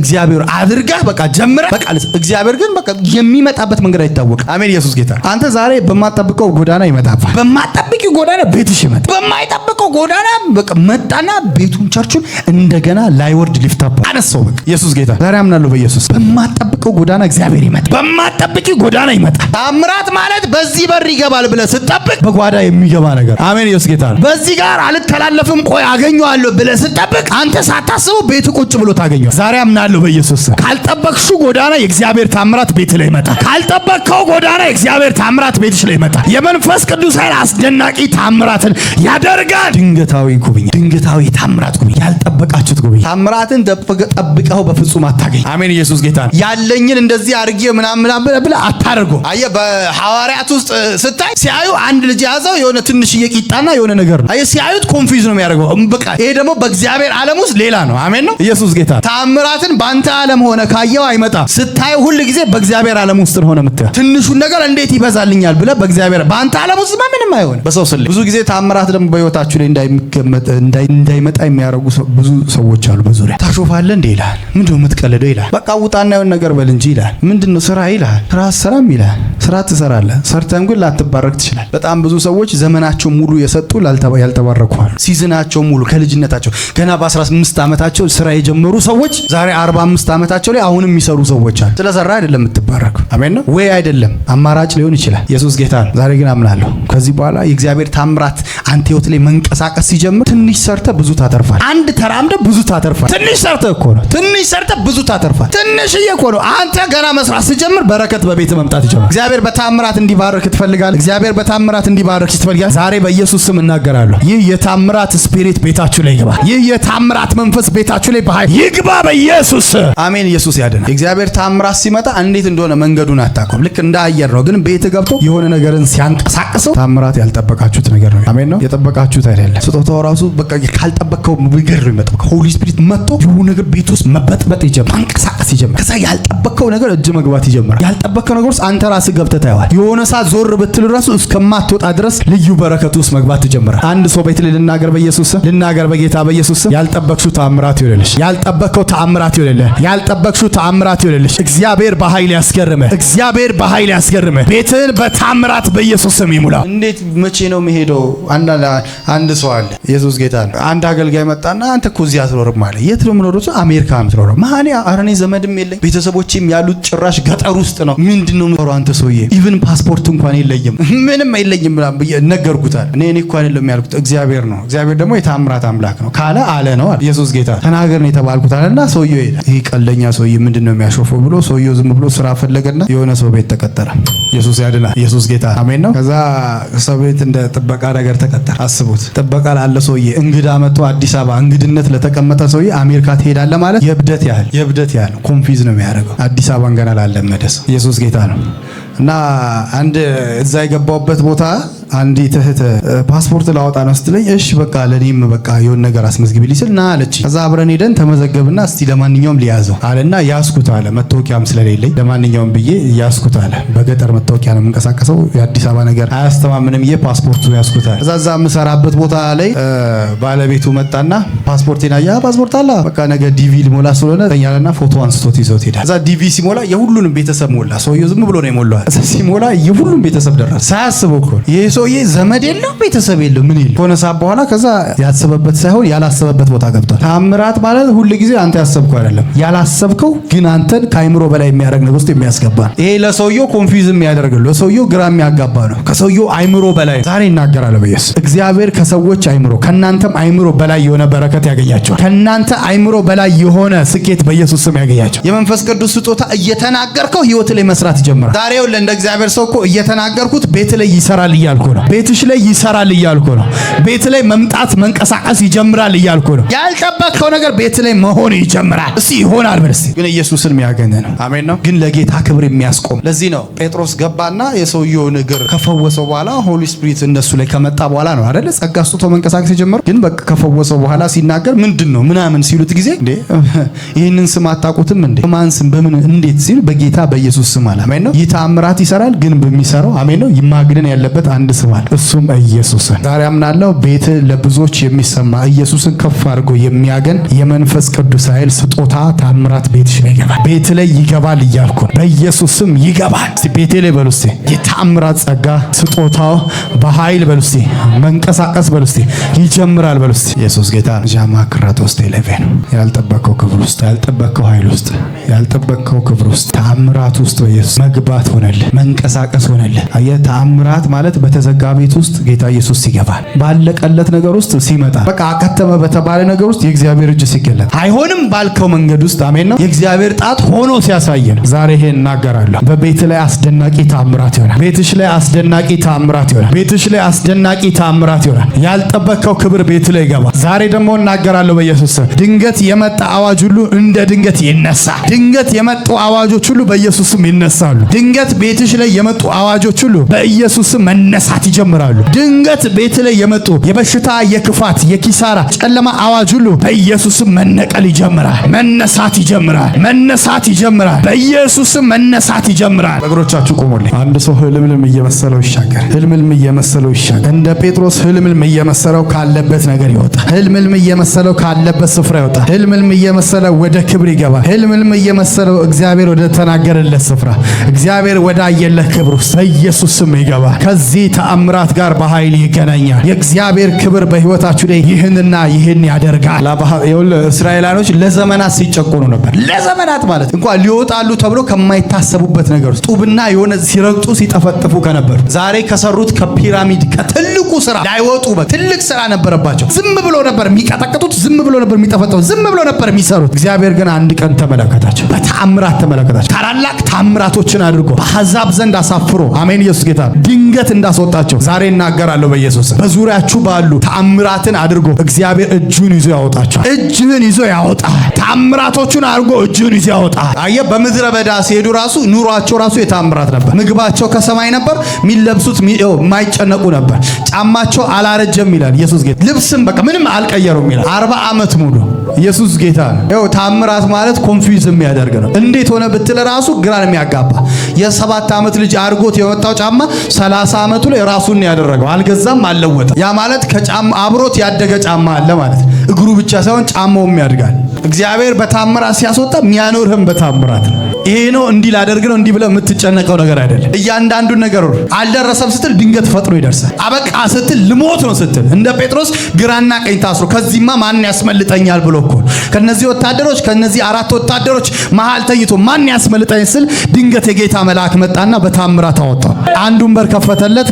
እግዚአብሔር አድርጋ በቃ ጀምራ በቃ እግዚአብሔር ግን በቃ የሚመጣበት መንገድ አይታወቅ። አሜን። ኢየሱስ ጌታ። አንተ ዛሬ በማጠብቀው ጎዳና ይመጣፋል። በማጠብቀው ጎዳና ቤትሽ ይመጣ። በማይጠብቀው ጎዳና በቃ መጣና ቤቱን ቸርቹን እንደገና ላይወርድ ሊፍታፕ አነሳው። በቃ ኢየሱስ ጌታ። ዛሬ አምናለሁ በኢየሱስ። በማጠብቀው ጎዳና እግዚአብሔር ይመጣ። በማጠብቀው ጎዳና ይመጣ። ታምራት ማለት በዚህ በር ይገባል ብለህ ስትጠብቅ በጓዳ የሚገባ ነገር። አሜን። ኢየሱስ ጌታ። በዚህ ጋር አልተላለፍም ቆይ አገኘዋለሁ ብለህ ስትጠብቅ አንተ ሳታስበው ቤቱ ቁጭ ብሎ ታገኘው። ዛሬ አምናለሁ በኢየሱስ። ካልጠበቅሽው ጎዳና የእግዚአብሔር ታምራት ቤት ላይ ይመጣ። ካልጠበቅከው ጎዳና የእግዚአብሔር ታምራት ቤትሽ ላይ ይመጣ። የመንፈስ ቅዱስ ኃይል አስደናቂ ታምራትን ያደርጋል። ድንገታዊ ጉብኝት፣ ድንገታዊ ታምራት ጉብኝት፣ ያልጠበቃችሁት ጉብኝት። ታምራትን ጠብቀው በፍጹም አታገኝ። አሜን። ኢየሱስ ጌታ። ያለኝን እንደዚህ አርጌ ምናምን ብለህ አታርጎ። አየህ በሐዋርያት ውስጥ ስታይ ሲያዩ አንድ ልጅ ያዘው የሆነ ትንሽዬ ቂጣና የሆነ ነገር ነው። አየህ ሲያዩት ኮንፊውዝ ነው የሚያደርገው። በቃ ይሄ ደግሞ በእግዚአብሔር ዓለም ውስጥ ሌላ ነው። አሜን ነው ኢየሱስ ጌታ። ታምራትን ባንተ ዓለም ሆነ ካየው አይመጣ። ስታየው ሁሉ ጊዜ በእግዚአብሔር ዓለም ውስጥ ሆነ የምታየው። ትንሹን ነገር እንዴት ይበዛልኛል ብለህ በእግዚአብሔር ባንተ ዓለም ውስጥ ምንም አይሆን። በሰው ስለ ብዙ ጊዜ ታምራት ደግሞ በህይወታችሁ ላይ እንዳይመጣ የሚያደርጉ ብዙ ሰዎች አሉ። በዙሪያ ታሾፋለህ እንዴ ይላል። ምንድነው የምትቀልደው ይላል። በቃ ውጣና የሆነ ነገር በል እንጂ ይላል። ምንድነው ስራ ይላል። ስራ ሰራም ይላል። ስራ ትሰራለህ። ሰርተም ግን ላትባረክ ትችላለህ። በጣም ብዙ ሰዎች ዘመናቸው ሙሉ የሰጡ ያልተባረኩ አሉ። ሲዝናቸው ሙሉ ከልጅነታቸው ገና በ15 ዓመታቸው ስራ የጀመሩ ሰዎች ዛሬ 45 ዓመታቸው ላይ አሁንም የሚሰሩ ሰዎች አሉ። ስለሰራ አይደለም የምትባረክ። አሜን ነው ወይ አይደለም? አማራጭ ሊሆን ይችላል። ኢየሱስ ጌታ ነው። ዛሬ ግን አምናለሁ ከዚህ በኋላ የእግዚአብሔር ታምራት አንተ ህይወት ላይ መንቀሳቀስ ሲጀምር ትንሽ ሰርተ ብዙ ታተርፋል። አንድ ተራምደ ብዙ ታተርፋል። ትንሽ ሰርተ እኮ ነው። ትንሽ ሰርተ ብዙ ታተርፋል። ትንሽዬ እኮ ነው። አንተ ገና መስራት ሲጀምር በረከት በቤት መምጣት ይጀምራል። እግዚአብሔር በታምራት እንዲባርክ ትፈልጋለህ? እግዚአብሔር በታምራት እንዲባርክ ትፈልጋለህ? ዛሬ በኢየሱስ ስም እናገራለሁ። ይህ የታምራት ስፒሪት ቤታችሁ ላይ ይግባ። ይህ የታምራት መንፈስ ቤታችሁ ላይ በኃይል ይግባ በኢየሱስ አሜን። ኢየሱስ ያድናል። እግዚአብሔር ታምራት ሲመጣ እንዴት እንደሆነ መንገዱን አታውቁም። ልክ እንደ አየር ነው። ግን ቤት ገብቶ የሆነ ነገርን ሲያንቀሳቅሰው ታምራት ያልጠበቃችሁት ነገር ነው። አሜን ነው። የጠበቃችሁት አይደለም። ስጦታው ራሱ በቃ ካልጠበቀው ነገር ነው የሚመጣው። ሆሊ ስፒሪት መጥቶ የሆነ ነገር ቤት ውስጥ መበጥበጥ ይጀምራል። ማንቀሳቀስ ይጀምራል። ከዛ ያልጠበቀው ነገር እጅ መግባት ይጀምራል። ያልጠበቀው ነገር ውስጥ አንተ ራስህ ገብተህ ታየዋል። የሆነ ሰዓት ዞር ብትል ራሱ እስከማትወጣ ድረስ ልዩ በረከት ውስጥ መግባት ይጀምራል። አንድ ሰው ቤት ላይ ልናገር በኢየሱስ ስም፣ ልናገር በጌታ በኢየሱስ ስም። ያልጠበቅሽው ተአምራት ይሆንልሽ። ያልጠበቅከው ተአምራት ይሆንልህ። ያልጠበቅሽው ተአምራት ይሆንልሽ። እግዚአብሔር በኃይል ያስገርምህ። እግዚአብሔር በኃይል ያስገርምህ። ቤትህን በተአምራት በኢየሱስ ስም ይሙላ። እንዴት መቼ ነው የሚሄደው? አንድ ሰው አለ። ኢየሱስ ጌታ ነው። አንድ አገልጋይ መጣና አንተ እኮ እዚህ አትኖርም አለ። የት ነው የምኖረው? አሜሪካ ነው የምኖረው። ማህኔ አረኔ ዘመድም የለኝ ቤተሰቦችም ያሉት ጭራሽ ገጠር ውስጥ ነው። ምንድነው የምኖረው አንተ ሰውዬ? ኢቭን ፓስፖርት እንኳን የለኝም ምንም የለኝም ብዬ ነገርኩታል። እኔ እኮ አይደለም ያልኩት እግዚአብሔር ነው። እግዚአብሔር ደግሞ የታምራት አምላክ ነው ካለ አለ ነው አለ። ኢየሱስ ጌታ ተናገር ነው የተባልኩት አለና ሰውዬው ሄደ። ይሄ ቀለኛ ሰውዬ ምንድነው የሚያሾፈው ብሎ ሰውዬው ዝም ብሎ ስራ ፈለገና የሆነ ሰው ቤት ተቀጠረ። ኢየሱስ ያድናል። ኢየሱስ ጌታ አሜን ነው። ከዛ ሰው ቤት እንደ ጥበቃ ነገር ተቀጠረ። አስቡት፣ ጥበቃ ላለ ሰውዬ እንግዳ መጥቶ አዲስ አበባ እንግድነት ለተቀመጠ ሰውዬ አሜሪካ ትሄዳለህ ማለት የብደት ያህል ኮንፊዝ ነው የሚያደርገው። አዲስ አበባን ገና ላለመደ ሰው ኢየሱስ ጌታ ነው። እና አንድ እዛ የገባውበት ቦታ አንዲት እህት ፓስፖርት ላወጣ ነው ስትለኝ እሺ በቃ ለኔም በቃ የሆነ ነገር አስመዝግቢልኝ ስል ና አለች። ከዛ አብረን ሄደን ተመዘገብና እስቲ ለማንኛውም ሊያዘው አለና ያስኩት አለ። መታወቂያም ስለሌለኝ ለማንኛውም ብዬ ያስኩት አለ። በገጠር መታወቂያ ነው የምንቀሳቀሰው። የአዲስ አበባ ነገር አያስተማምንም። የፓስፖርቱ ያስኩት አለ። ከዛ የምሰራበት ቦታ ላይ ባለቤቱ መጣና ፓስፖርቴን አያ ፓስፖርት አለ በቃ ነገ ዲቪ ሊሞላ ስለሆነ ተኛለና ፎቶ አንስቶት ይዞት ሄደ። ከዛ ዲቪ ሲሞላ የሁሉንም ቤተሰብ ሞላ። ሰውየው ዝም ብሎ ነው የሞላው። ሲሞላ የሁሉም ቤተሰብ ደረሰ። ሳያስበው እኮ ይሄ ሰውዬ ዘመድ የለው ቤተሰብ የለው ምን ይል ሆነ ሳብ በኋላ ከዛ ያሰበበት ሳይሆን ያላሰበበት ቦታ ገብቷል። ታምራት ማለት ሁሉ ጊዜ አንተ ያሰብከው አይደለም፣ ያላሰብከው ግን አንተን ከአይምሮ በላይ የሚያደርግ ነገር ውስጥ የሚያስገባ ነው። ይሄ ለሰውየው ኮንፊውዝ የሚያደርግለው ለሰውየው ግራ የሚያጋባ ነው። ከሰውየው አይምሮ በላይ ዛሬ እናገራለሁ በኢየሱስ እግዚአብሔር ከሰዎች አይምሮ ከናንተም አይምሮ በላይ የሆነ በረከት ያገኛቸዋል። ከናንተ አይምሮ በላይ የሆነ ስኬት በኢየሱስ ስም ያገኛቸው። የመንፈስ ቅዱስ ስጦታ እየተናገርከው ህይወት ላይ መስራት ይጀምራል። ዛሬው እንደ እግዚአብሔር ሰው እኮ እየተናገርኩት ቤት ላይ ይሰራል እያልኩ ነው። ቤትሽ ላይ ይሰራል እያልኩ ነው። ቤት ላይ መምጣት መንቀሳቀስ ይጀምራል እያልኩ ነው። ያልጠበቅከው ነገር ቤት ላይ መሆን ይጀምራል። እስቲ ይሆናል በል እስቲ። ግን ኢየሱስን የሚያገኝ ነው። አሜን ነው። ግን ለጌታ ክብር የሚያስቆም ለዚህ ነው ጴጥሮስ ገባና የሰውየውን እግር ከፈወሰው በኋላ ሆሊ ስፒሪት እነሱ ላይ ከመጣ በኋላ ነው አይደል ጸጋ ስጦታ መንቀሳቀስ የጀመረው። ግን በቃ ከፈወሰው በኋላ ሲናገር ምንድነው ምናምን ሲሉት ጊዜ እንዴ ይሄንን ስም አታውቁትም እንዴ? ማን ስም በምን እንዴት ሲሉ በጌታ በኢየሱስ ስም አለ። አሜን ነው። ይታምራት ይሰራል። ግን በሚሰራው አሜን ነው። ይማግደን ያለበት አንድ ስም አለ፣ እሱም ኢየሱስ። ዛሬ አምናለሁ ቤት ለብዙዎች የሚሰማ ኢየሱስን ከፍ አድርጎ የሚያገን የመንፈስ ቅዱስ ኃይል ስጦታ ታምራት ቤትሽ ላይ ይገባል፣ ቤት ላይ ይገባል እያልኩ በኢየሱስ ስም ይገባል። ቤቴ ላይ በሉ እስቲ የታምራት ጸጋ ስጦታው በኃይል በሉ እስቲ መንቀሳቀስ በሉ እስቲ ይጀምራል በሉ እስቲ። ኢየሱስ ጌታ ጃማ ክራቶስ ቴሌቬን ያልጠበቀው ክብር ውስጥ ያልጠበቀው ኃይል ውስጥ ያልጠበቀው ክብር ውስጥ ታምራት ውስጥ በኢየሱስ መግባት ሆነልህ፣ መንቀሳቀስ ሆነልህ። አየህ ታምራት ማለት በተዘጋ ቤት ውስጥ ጌታ ኢየሱስ ሲገባል፣ ባለቀለት ነገር ውስጥ ሲመጣ፣ በቃ አከተመ በተባለ ነገር ውስጥ የእግዚአብሔር እጅ ሲገለጥ፣ አይሆንም ባልከው መንገድ ውስጥ አሜን ነው የእግዚአብሔር ጣት ሆኖ ሲያሳየን ዛሬ ይሄን እናገራለሁ። በቤት ላይ አስደናቂ ታምራት ይሆናል። ቤትሽ ላይ አስደናቂ ታምራት ይሆናል። ቤትሽ ላይ አስደናቂ ታምራት ይሆናል። ያልጠበቅከው ክብር ቤት ላይ ይገባል። ዛሬ ደግሞ እናገራለሁ በኢየሱስ ስም ድንገት የመጣ አዋጅ ሁሉ እንደ ድንገት ይነሳ። ድንገት የመጡ አዋጆች ሁሉ በኢየሱስ ስም ይነሳሉ። ድንገት ቤትሽ ላይ የመጡ አዋጆች ሁሉ በኢየሱስ ስም መነሳት ይጀምራሉ። ድንገት ቤት ላይ የመጡ የበሽታ፣ የክፋት፣ የኪሳራ፣ ጨለማ አዋጅ ሁሉ በኢየሱስ ስም መነቀል ይጀምራል። መነሳት ይጀምራል። መነሳት ይጀምራል። በኢየሱስ ስም መነሳት ይጀምራል። እግሮቻችሁ ቆሙልኝ። አንድ ሰው ህልምልም እየመሰለው ይሻገር። ህልምልም እየመሰለው ይሻገር። እንደ ጴጥሮስ ህልምልም እየመሰለው ካለበት ነገር ይወጣል። ህልምልም እየመሰለው ካለበት ስፍራ ይወጣል። ህልምልም እየመሰለው ወደ ክብር ይገባል። ህልምልም እየመሰለው እግዚአብሔር ወደ ተናገረለት ስፍራ፣ እግዚአብሔር ወደ አየለት ክብር ውስጥ በኢየሱስ ስም ይገባል። ከዚህ ተአምራት ጋር በኃይል ይገናኛል። የእግዚአብሔር ክብር በህይወታችሁ ላይ ይህንና ይህን ያደርጋል። እስራኤላኖች ለዘመናት ሲጨቆኑ ነበር። ለዘመናት ማለት እንኳን ሊወጣሉ ተብሎ ከማይታሰቡበት ነገር ውስጥ ጡብና የሆነ ሲረግጡ ሲጠፈጥፉ ከነበሩ ዛሬ ከሰሩት ከፒራሚድ ከትልቁ ስራ ላይወጡ ትልቅ ስራ ነበረባቸው። ዝም ብሎ ነበር የሚቀጠቅጡት፣ ዝም ብሎ ነበር የሚጠፈጥፉት፣ ዝም ብሎ ነበር የሚሰሩት። እግዚአብሔር ግን አንድ ቀን ተመለከታቸው፣ በተአምራት ተመለከታቸው። ታላላቅ ታምራቶችን አድርጎ በአሕዛብ ዘንድ አሳፍሮ አሜን ኢየሱስ ጌታ ድንገት እንዳስወጣቸው ዛሬ እናገራለሁ በኢየሱስ። በዙሪያችሁ ባሉ ታምራትን አድርጎ እግዚአብሔር እጁን ይዞ ያወጣቸው። እጅህን ይዞ ያወጣል። ታምራቶቹን አድርጎ እጁን ይዞ ያወጣል። አየህ በምድረ በዳ ሲሄዱ ራሱ ኑሯቸው ራሱ የታምራት ነበር። ምግባቸው ከሰማይ ነበር። የሚለብሱት የማይጨነቁ ነበር። ጫማቸው አላረጀም ይላል ኢየሱስ ጌታ። ልብስም በቃ ምንም አልቀየሩም ይላል። 40 ዓመት ሙሉ ኢየሱስ ጌታ ነው። ታምራት ማለት ኮንፊውዝ የሚያደርግ ነው። እንዴት ሆነ ብትል ራሱ ግራ የሚያጋባ የ7 ዓመት ልጅ አድርጎት የወጣው ጫማ 30 ዓመቱ ላይ ራሱን ያደረገው አልገዛም፣ አልለወጠም። ያ ማለት ከጫማ አብሮት ያደገ ጫማ አለ ማለት እግሩ ብቻ ሳይሆን ጫማውም ያድጋል። እግዚአብሔር በታምራት ሲያስወጣ የሚያኖርህም በታምራት ነው። ይሄ ነው እንዲህ ላደርግ ነው እንዲህ ብለህ የምትጨነቀው ነገር አይደለም። እያንዳንዱን ነገር አልደረሰም ስትል ድንገት ፈጥኖ ይደርሳል። አበቃ ስትል ልሞት ነው ስትል እንደ ጴጥሮስ ግራና ቀኝ ታስሮ ከዚህማ ማን ያስመልጠኛል ብሎ እኮ ከነዚህ ወታደሮች ከነዚህ 4 ወታደሮች መሃል ተይቶ ማን ያስመልጠኝ ስል ድንገት የጌታ መልአክ መጣና በታምራት አወጣው። አንዱን በር ከፈተለት፣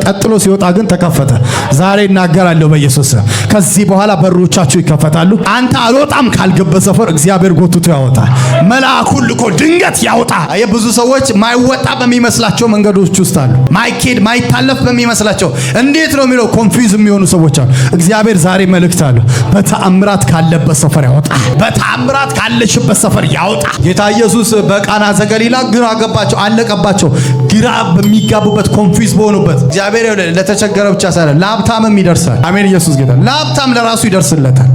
ቀጥሎ ሲወጣ ግን ተከፈተ። ዛሬ እናገራለሁ በኢየሱስ ከዚህ በኋላ በሮቻችሁ ይከፈታሉ። አንተ አልወጣም ካልገባ ሰፈር እግዚአብሔር ጎትቶ ያወጣል። መልአኩን ልኮ ድንገት ያወጣ። የብዙ ሰዎች ማይወጣ በሚመስላቸው መንገዶች ውስጥ አሉ። ማይኬድ ማይታለፍ በሚመስላቸው እንዴት ነው የሚለው ኮንፊውዝ የሚሆኑ ሰዎች አሉ። እግዚአብሔር ዛሬ መልእክት አለ። በተአምራት ካለበት ሰፈር ያወጣ። በተአምራት ካለሽበት ሰፈር ያወጣ። ጌታ ኢየሱስ በቃና ዘገሊላ ግራ ገባቸው፣ አለቀባቸው። ግራ በሚጋቡበት ኮንፊውዝ በሆኑበት እግዚአብሔር ለተቸገረ ብቻ ሳይሆን ለሀብታምም ይደርሳል። አሜን ኢየሱስ ጌታ። ለሀብታም ለራሱ ይደርስለታል።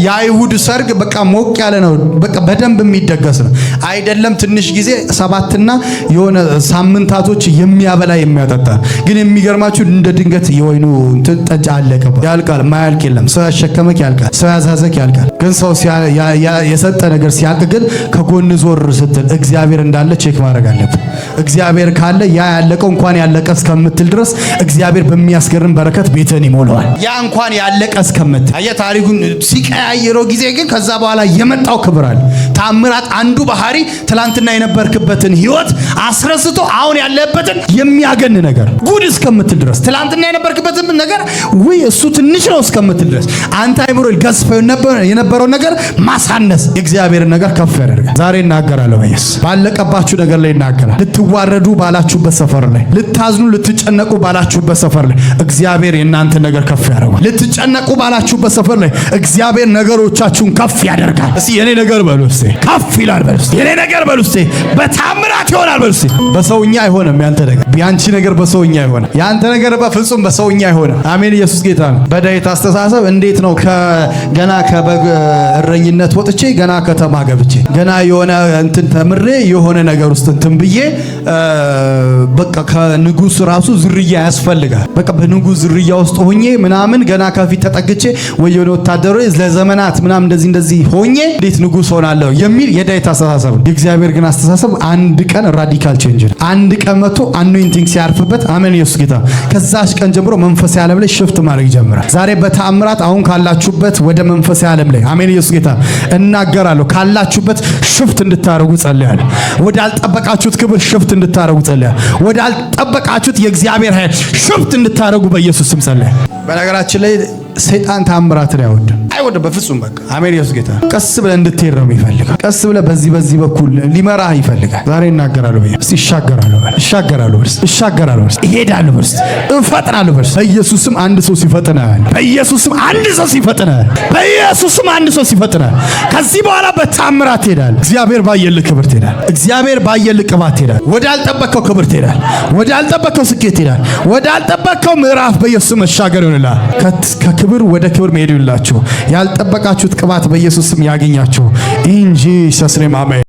የአይሁድ ሰርግ በቃ ሞቅ ያለ ነው። በቃ በደንብ የሚደገስ ነው አይደለም። ትንሽ ጊዜ 7 የሆነ ሳምንታቶች የሚያበላ የሚያጠጣ ግን የሚገርማችሁ እንደ ድንገት የወይኑ ጠጅ አለቀበት። ያልቃል፣ ማያልቅ የለም። ሰው ያሸከመክ ያልቃል፣ ሰው ያዛዘክ ያልቃል። ግን ሰው የሰጠ ነገር ሲያልቅ ግን ከጎን ዞር ስትል እግዚአብሔር እንዳለ ቼክ ማድረግ አለብን። እግዚአብሔር ካለ ያ ያለቀው እንኳን ያለቀ እስከምትል ድረስ እግዚአብሔር በሚያስገርም በረከት ቤትን ይሞላዋል። ያ እንኳን ያለቀ እስከምትል ታሪኩን ሲቀያየረው ጊዜ ግን ከዛ በኋላ የመጣው ክብር አለ። ታምራት አንዱ ባህሪ ትላንትና የነበርክበትን ህይወት አስረስቶ አሁን ያለበትን የሚያገን ነገር ጉድ እስከምትል ድረስ ትላንትና የነበርክበትን ነገር ወይ እሱ ትንሽ ነው እስከምትል ድረስ አንተ አይምሮ ገዝፈው የነበረው ነገር ማሳነስ የእግዚአብሔር ነገር ከፍ ያደርጋል። ዛሬ እናገራለሁ በኢየሱስ ባለቀባችሁ ነገር ላይ እናገራለሁ። ልትዋረዱ ባላችሁበት ሰፈር ላይ፣ ልታዝኑ ልትጨነቁ ባላችሁበት ሰፈር ላይ እግዚአብሔር የእናንተ ነገር ከፍ ያደርጋል። ልትጨነቁ ባላችሁበት ሰፈር ላይ እግዚአብሔር ነገሮቻችሁን ከፍ ያደርጋል። እስቲ የኔ ነገር በሉ እስቲ ከፍ ይላል በሉ እስቲ የኔ ነገር በሉ እስቲ በታምራት ይሆናል በሉ እስቲ። በሰውኛ አይሆንም ያንተ ነገር፣ ያንቺ ነገር በሰውኛ አይሆንም። ያንተ ነገር በፍጹም በሰውኛ አይሆንም። አሜን። ኢየሱስ ጌታ ነው። በዳዊት አስተሳሰብ እንዴት ነው ገና ከበግ እረኝነት ወጥቼ ገና ከተማ ገብቼ ገና የሆነ እንትን ተምሬ የሆነ ነገር ውስጥ እንትን ብዬ በቃ ከንጉስ ራሱ ዝርያ ያስፈልጋል። በቃ በንጉስ ዝርያ ውስጥ ሆኜ ምናምን ገና ከፊት ተጠግቼ ወይ የሆነ ወታደሮች ለዘመናት ምናምን እንደዚህ ሆኜ እንዴት ንጉስ ሆናለሁ የሚል የዳዊት አስተሳሰብ ነው። የእግዚአብሔር ግን አስተሳሰብ አንድ ቀን ራዲካል ቼንጅ ነው። አንድ ቀን መጥቶ አኖይንቲንግ ሲያርፍበት፣ አሜን ኢየሱስ ጌታ፣ ከዛች ቀን ጀምሮ መንፈሳዊ ዓለም ላይ ሽፍት ማድረግ ይጀምራል። ዛሬ በተአምራት አሁን ካላችሁበት ወደ መንፈሳዊ ዓለም ላይ አሜን ኢየሱስ ጌታ እናገራለሁ። ካላችሁበት ሽፍት እንድታረጉ ጸልያለሁ። ወደ አልጠበቃችሁት ክብር ሽፍት እንድታረጉ ጸልያለሁ። ወደ አልጠበቃችሁት የእግዚአብሔር ኃይል ሽፍት እንድታረጉ በኢየሱስ ስም ጸልያለሁ። በነገራችን ላይ ሰይጣን ታምራትን አይወድም በፍጹም። በቃ አሜን ኢየሱስ ጌታ። ቀስ ብለህ እንድትሄድ ነው የሚፈልገው። ቀስ ብለህ በዚህ በኩል ሊመራህ ይፈልጋል። ዛሬ እናገራለሁ በኢየሱስ እሻገራለሁ በርስ እሄዳለሁ በርስ እፈጥናለሁ በርስ በኢየሱስም አንድ ሰው ሲፈጥናል። በኢየሱስም አንድ ሰው ሲፈጥናል። በኢየሱስም አንድ ሰው ሲፈጥናል። ከዚህ በኋላ በታምራት ትሄዳለህ። እግዚአብሔር ባየልህ ክብር ትሄዳለህ። እግዚአብሔር ባየልህ ቅባት ትሄዳለህ። ወደ አልጠበቅከው ክብር ትሄዳለህ። ወደ አልጠበቅከው ስኬት ትሄዳለህ። ወደ አልጠበቅከው ምዕራፍ በኢየሱስ መሻገር ይሆንልሃል። ከክብር ወደ ክብር መሄድ ይሁንላችሁ። ያልጠበቃችሁት ቅባት በኢየሱስ ስም ያገኛችሁ። ኢን ጂሰስ ኔም አሜን።